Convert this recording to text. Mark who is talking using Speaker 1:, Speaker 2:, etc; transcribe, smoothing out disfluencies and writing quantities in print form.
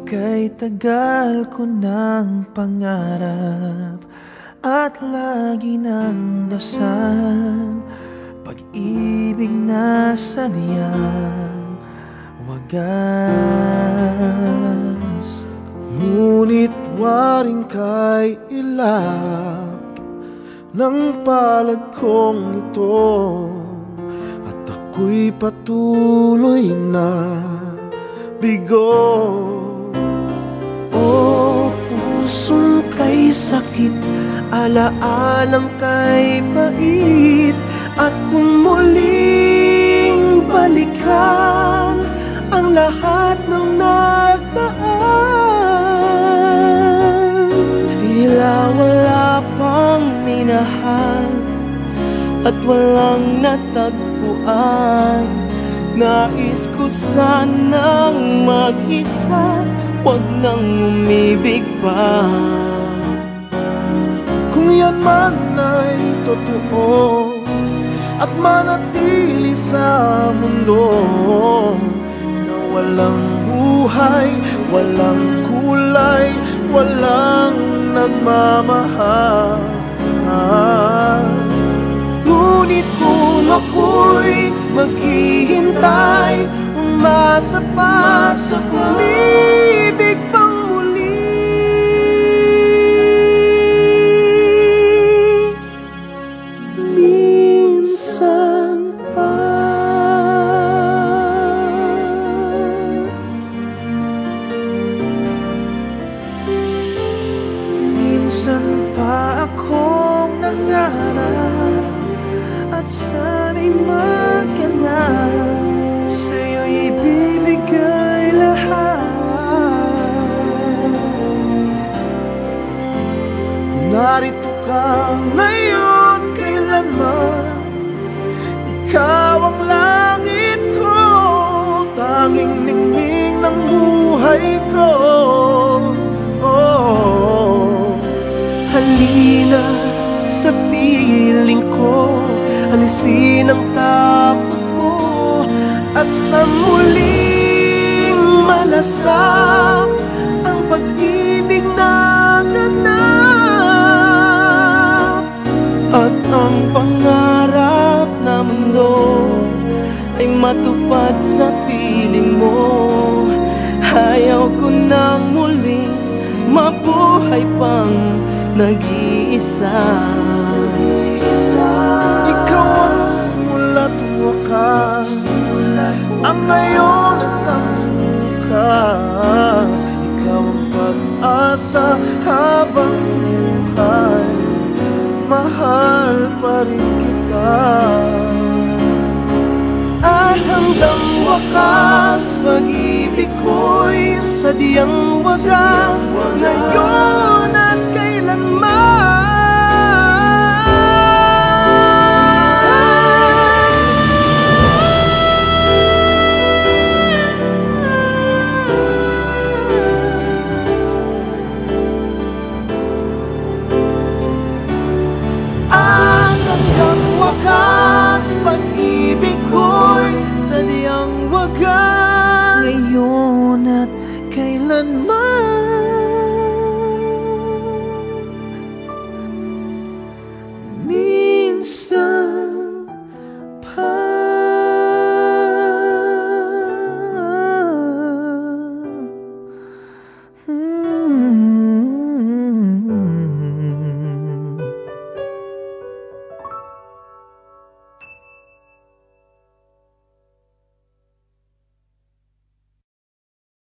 Speaker 1: Kay tagal ko ng pangarap at lagi ng dasal, pag-ibig na sadyang wagas.
Speaker 2: Ngunit waring kay ilap ng palad kong ito, at ako'y patuloy na bigo.
Speaker 1: O pusong kay sakit, alaalang kay pait, at kung muling balikan ang lahat ng nagdaan, tila wala pang minahal at walang natagpuan. Nais ko sanang mag-isa, wag nang umibig pa.
Speaker 2: Kung yan man ay totoo at manatili sa mundo na walang buhay, walang kulay, walang nagmamahal,
Speaker 1: ngunit kung ako'y maghihintay, umasa pa sa umibig pang muli, minsan pa. Minsan pa akong nangarap at sana'y magganap, sa'yo'y ibibigay lahat.
Speaker 2: narito ka ngayon, kailanman ikaw ang langit ko, tanging ningning ng buhay ko.
Speaker 1: Halina sa piling ko, alisin ang takot ko, at sa muling malasap ang pag-ibig na ganap. At ang pangarap na mundo ay matupad sa piling mo. Ayaw ko nang muling mabuhay pang nag-iisa.
Speaker 2: Ikaw ang simula't wakas, ang ngayon at ang bukas. Ikaw ang pag-asa habang buhay, mahal pa rin kita.
Speaker 1: At hanggang wakas, pag-ibig ko'y sadyang wagas, ngayon at kailanman. At hanggang wakas, pag-ibig ko'y sadyang wagas, ngayon at kailanman. Minsan